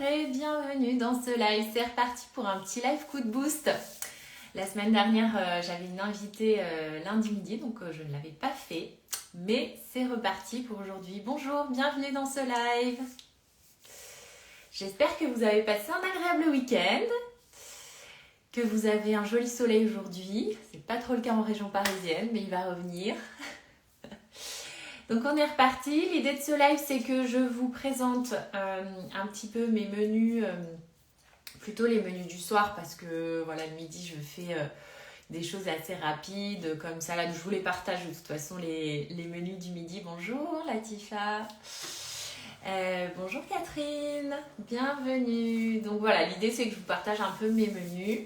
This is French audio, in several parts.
et bienvenue dans ce live. C'est reparti pour un petit live coup de boost. La semaine dernière, j'avais une invitée lundi midi, donc je ne l'avais pas fait. Mais c'est reparti pour aujourd'hui. Bonjour, bienvenue dans ce live. J'espère que vous avez passé un agréable week-end, que vous avez un joli soleil aujourd'hui. C'est pas trop le cas en région parisienne, mais il va revenir. Donc on est reparti. L'idée de ce live, c'est que je vous présente un petit peu mes menus, plutôt les menus du soir, parce que voilà, le midi, je fais des choses assez rapides, comme ça. Là, je vous les partage de toute façon, les menus du midi. Bonjour Latifa. Bonjour Catherine, bienvenue. Donc voilà, l'idée c'est que je vous partage un peu mes menus.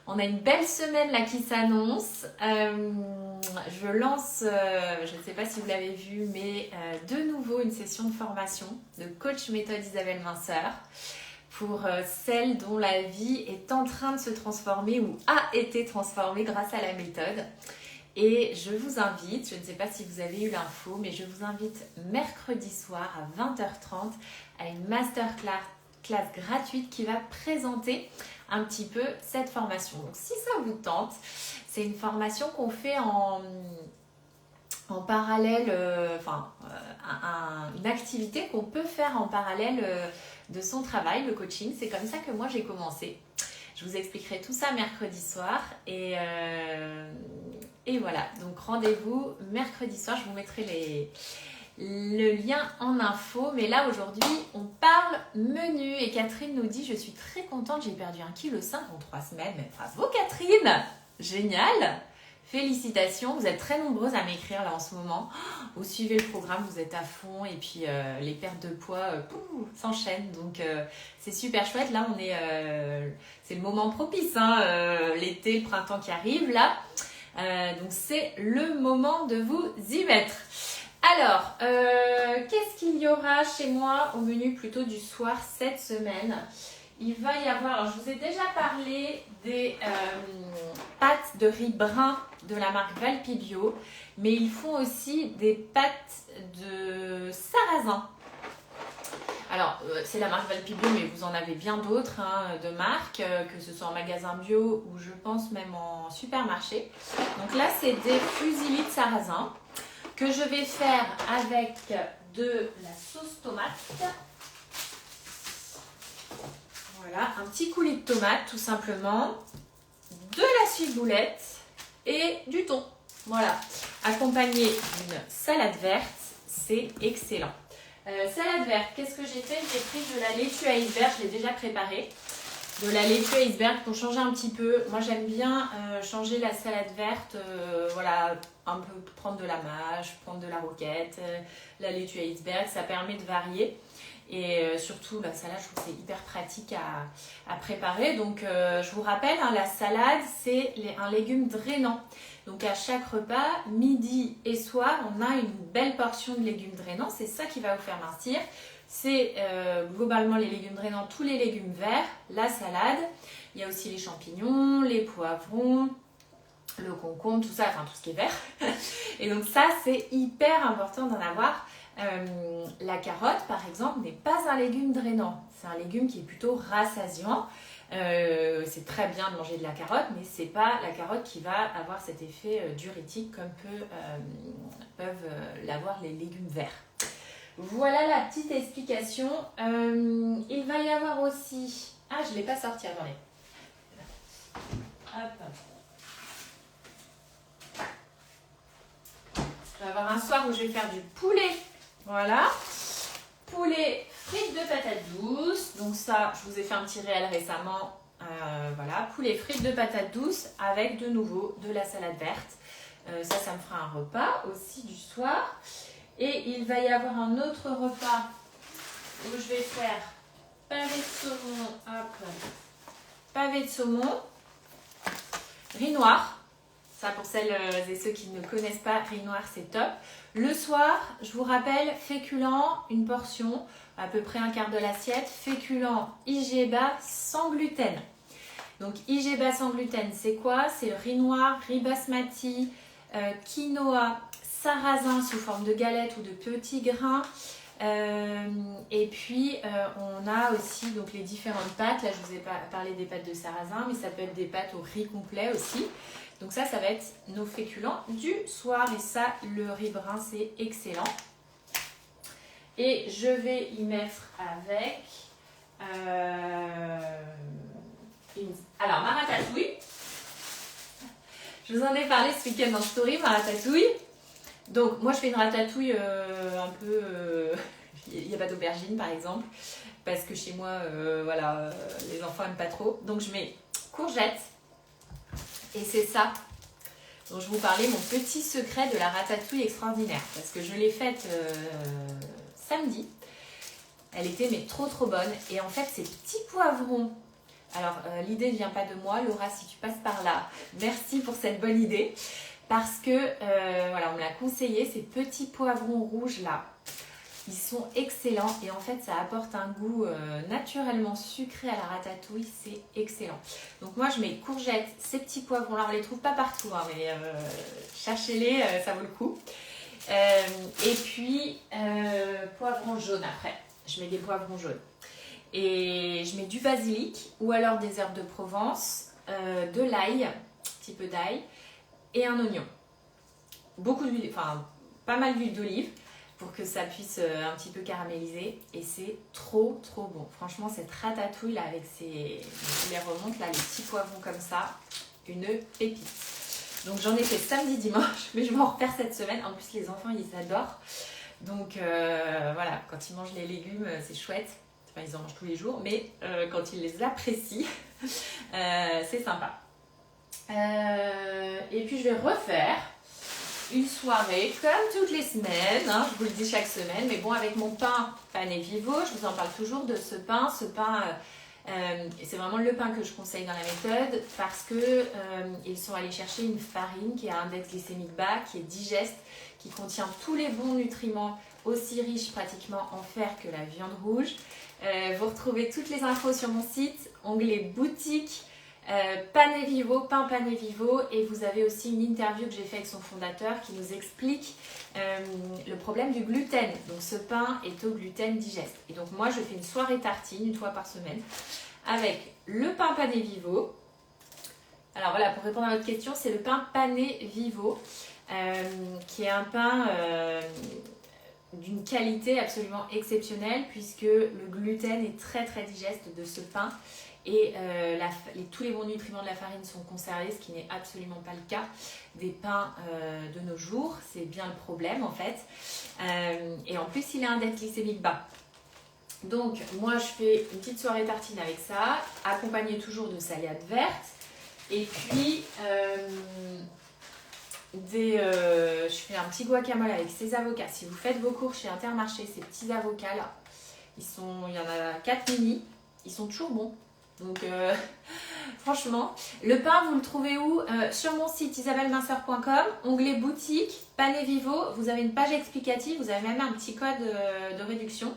On a une belle semaine là qui s'annonce. Je lance, je ne sais pas si vous l'avez vu, mais de nouveau une session de formation de coach méthode Isabelle Minceur pour celles dont la vie est en train de se transformer ou a été transformée grâce à la méthode. Et je vous invite, je ne sais pas si vous avez eu l'info, mais je vous invite mercredi soir à 20h30 à une masterclass gratuite qui va présenter un petit peu cette formation. Donc si ça vous tente, c'est une formation qu'on fait en parallèle, une activité qu'on peut faire en parallèle de son travail, le coaching. C'est comme ça que moi j'ai commencé. Je vous expliquerai tout ça mercredi soir et voilà, donc rendez-vous mercredi soir, je vous mettrai le lien en info. Mais là aujourd'hui on parle menu et Catherine nous dit: je suis très contente, j'ai perdu 1,5 kg en 3 semaines. Mais bravo Catherine, génial, félicitations, vous êtes très nombreuses à m'écrire là en ce moment. Vous suivez le programme, vous êtes à fond et puis les pertes de poids s'enchaînent, donc c'est super chouette. Là on est, c'est le moment propice, l'été, le printemps qui arrive là, donc c'est le moment de vous y mettre. Alors, qu'est-ce qu'il y aura chez moi au menu plutôt du soir cette semaine? Il va y avoir, alors je vous ai déjà parlé des pâtes de riz brun de la marque Valpibio, mais ils font aussi des pâtes de sarrasin. Alors, c'est la marque Valpibio, mais vous en avez bien d'autres de marques, que ce soit en magasin bio ou je pense même en supermarché. Donc là, c'est des fusillis de sarrasin que je vais faire avec de la sauce tomate. Voilà, un petit coulis de tomate tout simplement, de la ciboulette et du thon. Voilà, accompagné d'une salade verte, c'est excellent. Salade verte, qu'est-ce que j'ai fait? J'ai pris de la laitue à iceberg, je l'ai déjà préparée. De la laitue à iceberg pour changer un petit peu. Moi j'aime bien changer la salade verte, voilà, un peu prendre de la mâche, prendre de la roquette, la laitue à iceberg, ça permet de varier. Et surtout la salade, je trouve que c'est hyper pratique à préparer. Donc je vous rappelle, la salade c'est un légume drainant. Donc à chaque repas, midi et soir, on a une belle portion de légumes drainants. C'est ça qui va vous faire mincir. C'est globalement les légumes drainants, tous les légumes verts, la salade. Il y a aussi les champignons, les poivrons, le concombre, tout ça, enfin tout ce qui est vert. Et donc ça, c'est hyper important d'en avoir. La carotte, par exemple, n'est pas un légume drainant. C'est un légume qui est plutôt rassasiant. C'est très bien de manger de la carotte, mais c'est pas la carotte qui va avoir cet effet diurétique comme peuvent l'avoir les légumes verts. Voilà la petite explication. Il va y avoir aussi... Ah, je ne l'ai pas sorti, attendez. Hop. Je vais avoir un soir où je vais faire du poulet. Voilà. Poulet frites de patates douces. Donc ça, je vous ai fait un petit réel récemment. Voilà, poulet frites de patates douces avec de nouveau de la salade verte. Ça me fera un repas aussi du soir. Et il va y avoir un autre repas où je vais faire pavé de saumon, hop, pavé de saumon, riz noir. Ça, pour celles et ceux qui ne connaissent pas, riz noir, c'est top. Le soir, je vous rappelle, féculent, une portion, à peu près un quart de l'assiette, féculent IG bas sans gluten. Donc IG bas sans gluten, c'est quoi? C'est le riz noir, riz basmati, quinoa, sarrasin sous forme de galette ou de petits grains, Et puis on a aussi donc les différentes pâtes. Là je vous ai parlé des pâtes de sarrasin, mais ça peut être des pâtes au riz complet aussi. Donc ça va être nos féculents du soir. Et ça, le riz brun, c'est excellent. Et je vais y mettre avec alors ma ratatouille. Je vous en ai parlé ce week-end en story, ma ratatouille. Donc moi je fais une ratatouille un peu... Il n'y a pas d'aubergine par exemple, parce que chez moi, voilà, les enfants n'aiment pas trop. Donc je mets courgettes, et c'est ça dont je vous parlais, mon petit secret de la ratatouille extraordinaire. Parce que je l'ai faite samedi. Elle était mais trop bonne. Et en fait, ces petits poivrons... Alors, l'idée ne vient pas de moi. Laura, si tu passes par là, merci pour cette bonne idée. Parce que, voilà, on me l'a conseillé, ces petits poivrons rouges là. Ils sont excellents et en fait ça apporte un goût naturellement sucré à la ratatouille, c'est excellent. Donc moi je mets courgettes, ces petits poivrons là, on les trouve pas partout hein, mais cherchez-les, ça vaut le coup. Et puis poivrons jaunes après, je mets des poivrons jaunes. Et je mets du basilic ou alors des herbes de Provence, de l'ail, un petit peu d'ail et un oignon. Beaucoup d'huile, enfin pas mal d'huile d'olive, pour que ça puisse un petit peu caraméliser. Et c'est trop bon. Franchement, cette ratatouille là, avec ces... Je les remonte là, les petits poivrons comme ça, une pépite. Donc j'en ai fait samedi, dimanche, mais je m'en repère cette semaine. En plus, les enfants, ils adorent. Donc voilà, quand ils mangent les légumes, c'est chouette. Enfin, ils en mangent tous les jours, mais quand ils les apprécient, c'est sympa. Et puis je vais refaire une soirée comme toutes les semaines, hein, je vous le dis chaque semaine, mais bon, avec mon pain Pané Vivo, je vous en parle toujours de ce pain. C'est vraiment le pain que je conseille dans la méthode parce que ils sont allés chercher une farine qui a un index glycémique bas, qui est digeste, qui contient tous les bons nutriments, aussi riches pratiquement en fer que la viande rouge. Vous retrouvez toutes les infos sur mon site, onglet boutique. Pané Vivo, pain Pané Vivo, et vous avez aussi une interview que j'ai fait avec son fondateur qui nous explique le problème du gluten. Donc ce pain est au gluten digeste. Et donc moi je fais une soirée tartine une fois par semaine avec le pain Pané Vivo. Alors voilà, pour répondre à votre question, c'est le pain Pané Vivo qui est un pain d'une qualité absolument exceptionnelle puisque le gluten est très digeste de ce pain. Et tous les bons nutriments de la farine sont conservés, ce qui n'est absolument pas le cas des pains de nos jours. C'est bien le problème en fait. Et en plus, il a un index glycémique bas. Donc, moi, je fais une petite soirée tartine avec ça, accompagnée toujours de salade verte. Et puis, je fais un petit guacamole avec ces avocats. Si vous faites vos courses chez Intermarché, ces petits avocats là, il y en a 4 mini, ils sont toujours bons. Donc franchement, le pain vous le trouvez où? Sur mon site isabelleminceur.com, onglet boutique, Pané Vivo, vous avez une page explicative, vous avez même un petit code de réduction.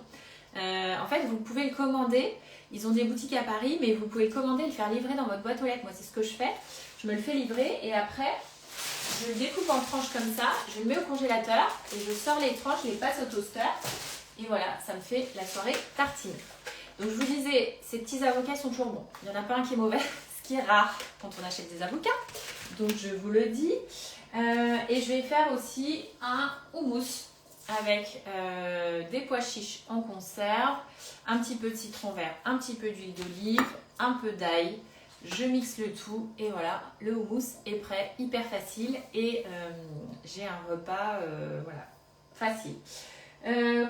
En fait vous pouvez le commander, ils ont des boutiques à Paris, mais vous pouvez le commander et le faire livrer dans votre boîte aux lettres. Moi c'est ce que je fais, je me le fais livrer et après je le découpe en tranches comme ça, je le mets au congélateur et je sors les tranches, je les passe au toaster et voilà, ça me fait la soirée tartine. Donc je vous disais, ces petits avocats sont toujours bons. Il n'y en a pas un qui est mauvais, ce qui est rare quand on achète des avocats. Donc je vous le dis. Et je vais faire aussi un houmous avec des pois chiches en conserve, un petit peu de citron vert, un petit peu d'huile d'olive, un peu d'ail. Je mixe le tout et voilà, le houmous est prêt, hyper facile. Et j'ai un repas voilà, facile.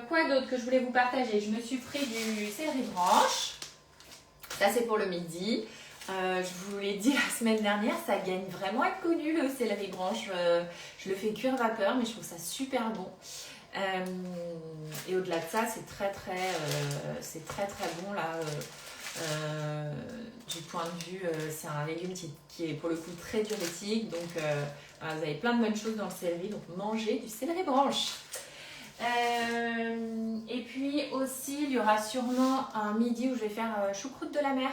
Quoi d'autre que je voulais vous partager? Je me suis pris du céleri branche. Ça c'est pour le midi. Je vous l'ai dit la semaine dernière, ça gagne vraiment à être connu le céleri branche. Je le fais cuire vapeur, mais je trouve ça super bon. Et au-delà de ça, c'est très bon là. Du point de vue, c'est un légume qui est pour le coup très diurétique. Donc voilà, vous avez plein de bonnes choses dans le céleri. Donc mangez du céleri branche. Et puis aussi il y aura sûrement un midi où je vais faire choucroute de la mer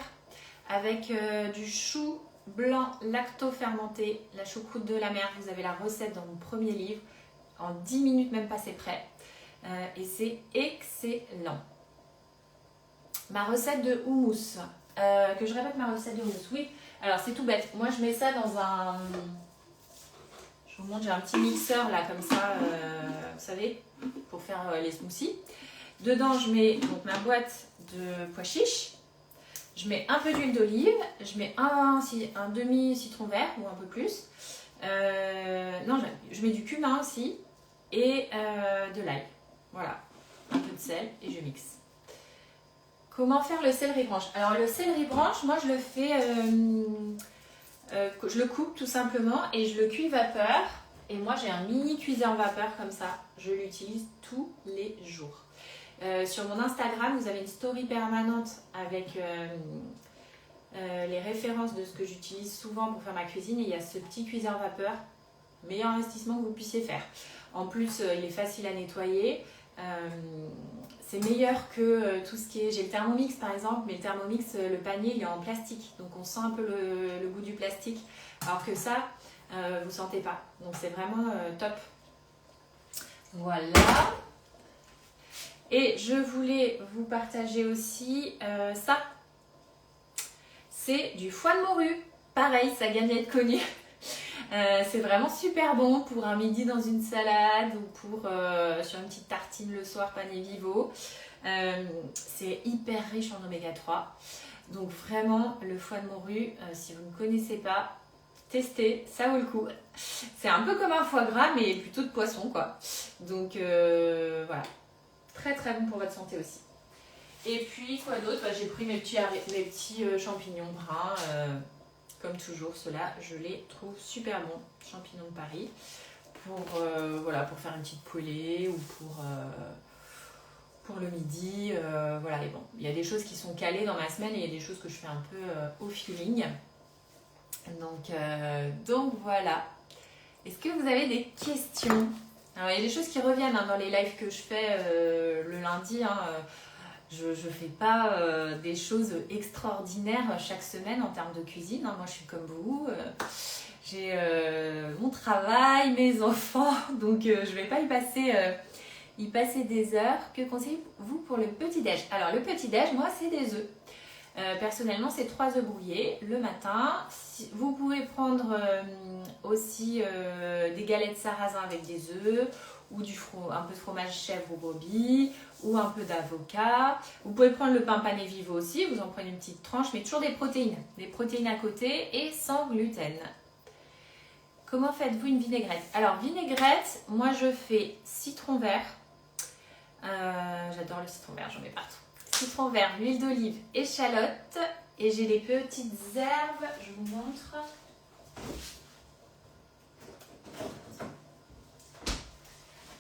avec du chou blanc lacto-fermenté. La choucroute de la mer, vous avez la recette dans mon premier livre, en 10 minutes même pas, c'est prêt. et c'est excellent. Ma recette de houmous. Que je répète ma recette de houmous. Oui, alors c'est tout bête. Moi je mets ça dans un... Je vous montre, j'ai un petit mixeur là comme ça, vous savez, pour faire les smoothies. Dedans je mets donc ma boîte de pois chiches. Je mets un peu d'huile d'olive. Je mets un demi citron vert ou un peu plus. Non, je mets du cumin aussi. Et de l'ail. Voilà. Un peu de sel et je mixe. Comment faire le céleri branche? Alors le céleri branche, moi je le fais, je le coupe tout simplement et je le cuis vapeur. Et moi j'ai un mini cuiseur vapeur comme ça. Je l'utilise tous les jours. Sur mon Instagram, vous avez une story permanente avec les références de ce que j'utilise souvent pour faire ma cuisine. Et il y a ce petit cuiseur vapeur, meilleur investissement que vous puissiez faire. En plus, il est facile à nettoyer. C'est meilleur que tout ce qui est... J'ai le Thermomix par exemple, mais le Thermomix, le panier, il est en plastique. Donc on sent un peu le goût du plastique. Alors que ça, vous ne sentez pas. Donc c'est vraiment top. Voilà. Et je voulais vous partager aussi ça. C'est du foie de morue. Pareil, ça gagne à être connu. C'est vraiment super bon pour un midi dans une salade ou pour sur une petite tartine le soir, pané vivo. C'est hyper riche en oméga 3. Donc vraiment, le foie de morue, si vous ne connaissez pas, testez, ça vaut le coup. C'est un peu comme un foie gras, mais plutôt de poisson, quoi. Donc voilà, très très bon pour votre santé aussi. Et puis, quoi d'autre? J'ai pris mes petits champignons bruns. Comme toujours, ceux-là, je les trouve super bons, champignons de Paris, pour faire une petite poêlée ou pour le midi. Voilà, et bon, il y a des choses qui sont calées dans ma semaine et il y a des choses que je fais un peu au feeling. Donc voilà. Est-ce que vous avez des questions? Alors, il y a des choses qui reviennent dans les lives que je fais le lundi. Je ne fais pas des choses extraordinaires chaque semaine en termes de cuisine. Moi, je suis comme vous. J'ai mon travail, mes enfants. Donc, je ne vais pas y passer des heures. Que conseillez-vous pour le petit-déj? Alors, le petit-déj, moi, c'est des œufs. Personnellement, c'est 3 œufs brouillés le matin. Vous pouvez prendre aussi des galettes sarrasin avec des œufs ou un peu de fromage chèvre ou brebis ou un peu d'avocat. Vous pouvez prendre le pain pané vivo aussi, vous en prenez une petite tranche, mais toujours des protéines à côté et sans gluten. Comment faites-vous une vinaigrette? Alors vinaigrette, moi je fais citron vert. J'adore le citron vert, j'en mets partout. Citron vert, huile d'olive, échalote et j'ai des petites herbes, je vous montre.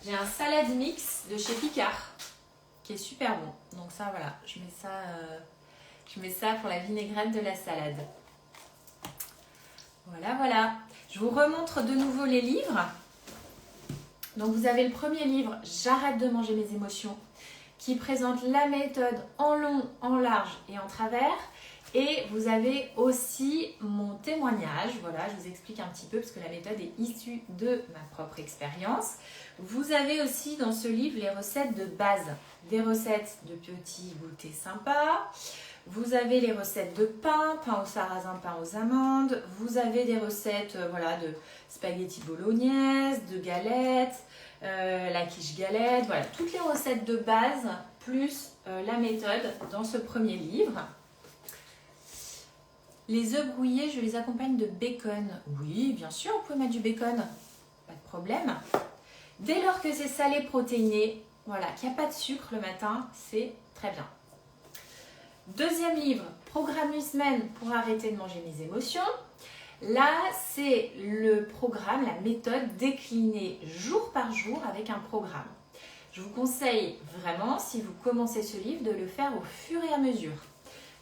J'ai un salade mix de chez Picard qui est super bon. Donc ça, voilà, je mets ça pour la vinaigrette de la salade. Voilà, voilà. Je vous remontre de nouveau les livres. Donc vous avez le premier livre, J'arrête de manger mes émotions, qui présente la méthode en long, en large et en travers. Et vous avez aussi mon témoignage. Voilà, je vous explique un petit peu parce que la méthode est issue de ma propre expérience. Vous avez aussi dans ce livre les recettes de base, des recettes de petits goûters sympas. Vous avez les recettes de pain au sarrasin, pain aux amandes. Vous avez des recettes de spaghetti bolognaise, de galettes, la quiche galette. Voilà, toutes les recettes de base plus la méthode dans ce premier livre. Les œufs brouillés, je les accompagne de bacon. Oui, bien sûr, vous pouvez mettre du bacon. Pas de problème. Dès lors que c'est salé, protéiné, voilà, qu'il n'y a pas de sucre le matin, c'est très bien. Deuxième livre, Programme une semaine pour arrêter de manger mes émotions. Là, c'est le programme, la méthode déclinée jour par jour avec un programme. Je vous conseille vraiment, si vous commencez ce livre, de le faire au fur et à mesure.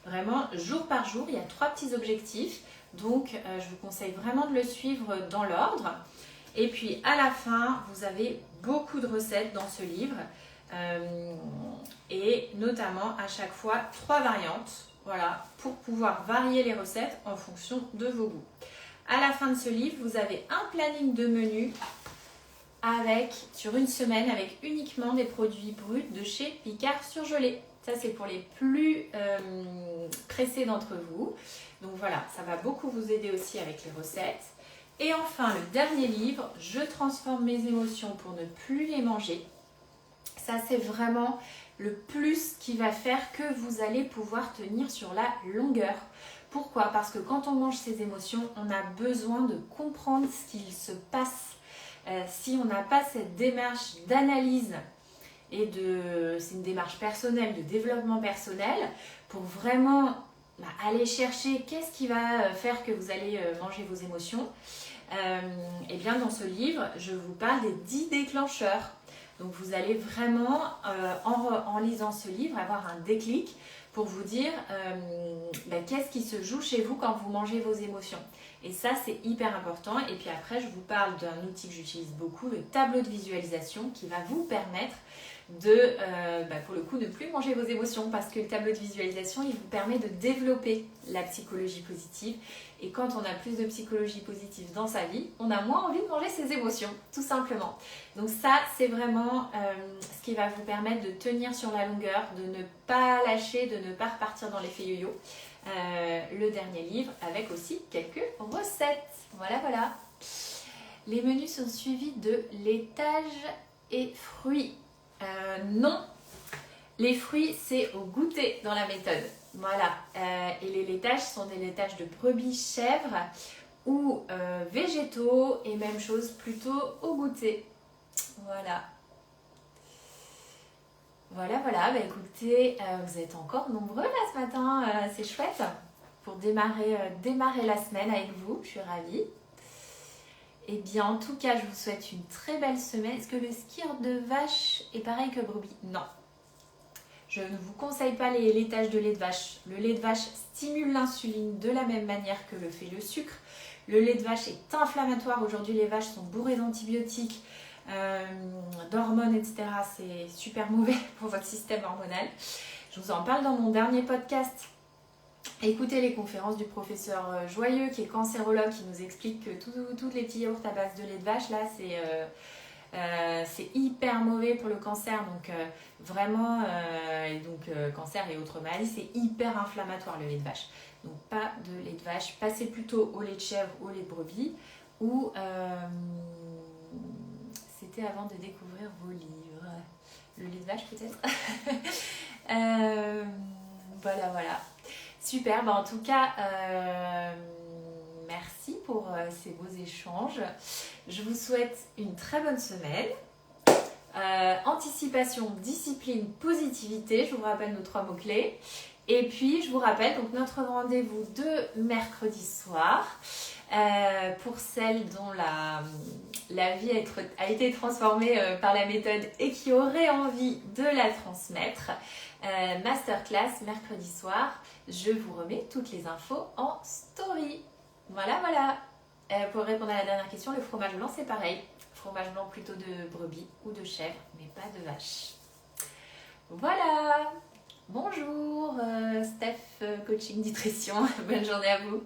Vraiment, jour par jour, il y a 3 petits objectifs. Donc, je vous conseille vraiment de le suivre dans l'ordre. Et puis, à la fin, vous avez beaucoup de recettes dans ce livre. Et notamment, à chaque fois, 3 variantes. Voilà, pour pouvoir varier les recettes en fonction de vos goûts. À la fin de ce livre, vous avez un planning de menus sur une semaine avec uniquement des produits bruts de chez Picard Surgelés. Ça, c'est pour les plus pressés d'entre vous. Donc voilà, ça va beaucoup vous aider aussi avec les recettes. Et enfin, le dernier livre, Je transforme mes émotions pour ne plus les manger. Ça, c'est vraiment le plus qui va faire que vous allez pouvoir tenir sur la longueur. Pourquoi? Parce que quand on mange ses émotions, on a besoin de comprendre ce qu'il se passe. Si on n'a pas cette démarche d'analyse c'est une démarche personnelle, de développement personnel, pour vraiment aller chercher qu'est-ce qui va faire que vous allez manger vos émotions. Et bien dans ce livre, je vous parle des 10 déclencheurs. Donc vous allez vraiment, en lisant ce livre, avoir un déclic pour vous dire qu'est-ce qui se joue chez vous quand vous mangez vos émotions. Et ça, c'est hyper important. Et puis après, je vous parle d'un outil que j'utilise beaucoup, le tableau de visualisation, qui va vous permettre de, pour le coup, ne plus manger vos émotions, parce que le tableau de visualisation, il vous permet de développer la psychologie positive. Et quand on a plus de psychologie positive dans sa vie, on a moins envie de manger ses émotions, tout simplement. Donc ça, c'est vraiment ce qui va vous permettre de tenir sur la longueur, de ne pas lâcher, de ne pas repartir dans l'effet yo-yo. Le dernier livre avec aussi quelques recettes. Voilà, voilà. Les menus sont suivis de laitage et fruits. Non, les fruits, c'est au goûter dans la méthode. Voilà. Et les laitages sont des laitages de brebis, chèvres ou végétaux. Et même chose, plutôt au goûter. Voilà. Voilà. Écoutez, vous êtes encore nombreux là ce matin. C'est chouette pour démarrer la semaine avec vous. Je suis ravie. Eh bien, en tout cas, je vous souhaite une très belle semaine. Est-ce que le skir de vache est pareil que brebis? Non. Je ne vous conseille pas les laitages de lait de vache. Le lait de vache stimule l'insuline de la même manière que le fait le sucre. Le lait de vache est inflammatoire. Aujourd'hui, les vaches sont bourrées d'antibiotiques, d'hormones, etc. C'est super mauvais pour votre système hormonal. Je vous en parle dans mon dernier podcast. Écoutez les conférences du professeur Joyeux, qui est cancérologue, qui nous explique que tous les petits yaourts à base de lait de vache, là, c'est hyper mauvais pour le cancer. Donc vraiment, cancer et autres maladies, c'est hyper inflammatoire le lait de vache. Donc pas de lait de vache, passez plutôt au lait de chèvre, au lait de brebis, ou c'était avant de découvrir vos livres. Le lait de vache peut-être. Voilà. Super, en tout cas, merci pour ces beaux échanges. Je vous souhaite une très bonne semaine. Anticipation, discipline, positivité, je vous rappelle nos 3 mots-clés. Et puis, je vous rappelle donc notre rendez-vous de mercredi soir. Pour celles dont la vie a été transformée par la méthode et qui auraient envie de la transmettre. Masterclass mercredi soir. Je vous remets toutes les infos en story. Voilà. Pour répondre à la dernière question, le fromage blanc c'est pareil. Fromage blanc plutôt de brebis ou de chèvre, mais pas de vache. Voilà. Bonjour Steph, coaching nutrition. Bonne journée à vous.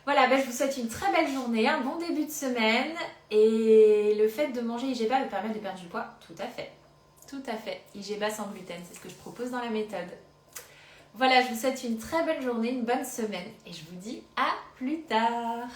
Voilà, je vous souhaite une très belle journée, un bon début de semaine. Et le fait de manger IGBA me permet de perdre du poids. Tout à fait. IGBA sans gluten, c'est ce que je propose dans la méthode. Voilà, je vous souhaite une très belle journée, une bonne semaine. Et je vous dis à plus tard.